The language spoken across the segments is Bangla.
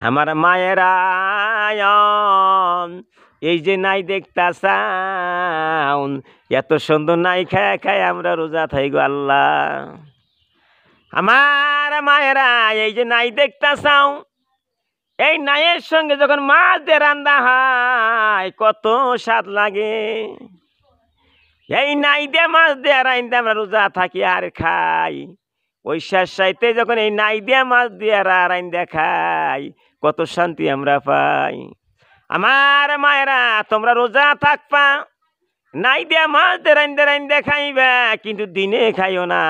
আমার মায়েরা এই যে নাই দেখতাছাও, এত সুন্দর নাই খায় খায় আমরা রোজা থাই গো আল্লাহ। আমার মায়েরা এই যে নাই দেখতাছাও, এই নাইয়ের সঙ্গে যখন মাছ দিয়ে রান্না হয় কত স্বাদ লাগে। এই নাই দিয়ে মাছ দিয়ে রাইন্দে আমরা রোজা থাকি আর খাই। ওই শেষ সাইতে যখন এই নাই দিয়ে মাছ দিয়ে রাইন্দে খাই কত শান্তি আমরা পাই। আমার মায়েরা তোমরা রোজা থাকবা, নাই দিয়া মাছ দিয়ে রাইন্দে রাইন্দে খাইবা, কিন্তু দিনে খাইও না।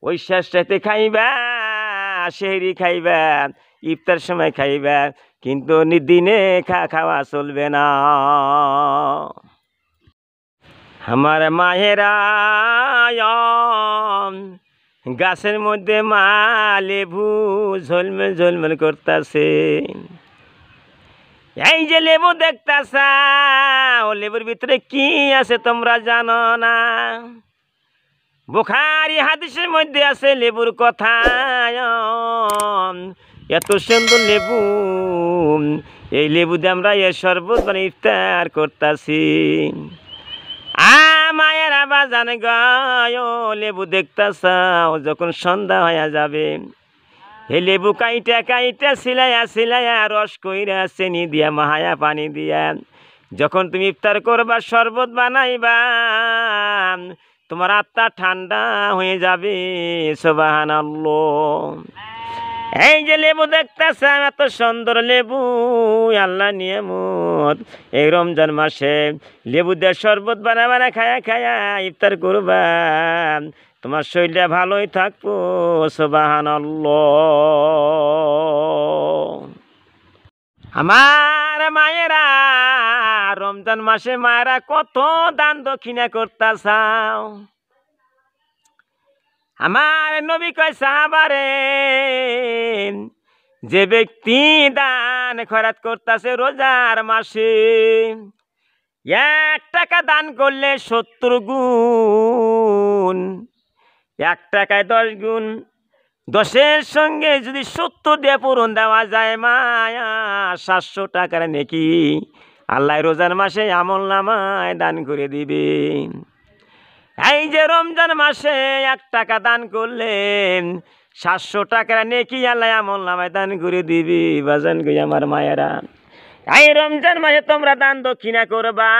ওই শেষ সাইতে খাইবা, সেহরি খাইবা, ইফতার সময় খাইবা, কিন্তু দিনে খাওয়া চলবে না। আমার মায়েরা গাছের মধ্যে মা লেবু ঝলমেল ঝলমেল করতেছে। এই যে লেবু দেখতাছাও, লেবুর ভিতরে কি আছে তোমরা জানো না? বুখারী হাদিসের মধ্যে আছে লেবুর কথা। এত সুন্দর লেবু, এই লেবু দিয়ে আমরা এ শরবত মানে ইফতার করতেছি। মায়েরা বাজান গায় লেবু দেখতাছাও, যখন সন্ধ্যা হয়ে যাবে এই লেবু কাইটা কাইটা সিলাইয়া সিলাইয়া রস কইরা চিনি দিয়া মাহায়া পানি দিয়া যখন তুমি ইফতার করবা, শরবত বানাইবা, তোমার আত্মা ঠান্ডা হয়ে যাবে। সুবহানাল্লাহ। এই যে লেবু দেখতেছে এত সুন্দর লেবু, আল্লাহ নিয়ামত। এই রমজান মাসে লেবু দিয়ে শরবত বানা খায়া খায়া ইফতার করবা, তোমার শরীরটা ভালোই থাকবো। সুবহানাল্লাহ। আমার মায়েরা রমজান মাসে মায়েরা কত দান দক্ষিণা করতাছাও। আমার নবী কয় সাহাবারে, যে ব্যক্তি দান খয়রাত করতেছে রোজার মাসে, 1 টাকা দান করলে 70 গুণ, 1 টাকায় 10 গুণ, 10-এর সঙ্গে যদি 70 দিয়ে পূরণ দেওয়া যায় মায়া 700 টাকার নেকি আল্লাহ রোজার মাসে আমল নামায় দান করে দিবে। এই যে রমজান মাসে 1 টাকা দান করলে 700 টাকার নেকি আল্লাহ আমল নামায় দান করে দিবি। বাজান গো আমার মায়েরা, এই রমজান মাসে তোমরা দান দক্ষিণা করবা।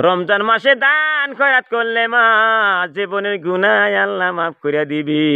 রমজান মাসে দান খয়রাত করলে মা জীবনের গুনাহ আল্লাহ মাফ করে দিবি।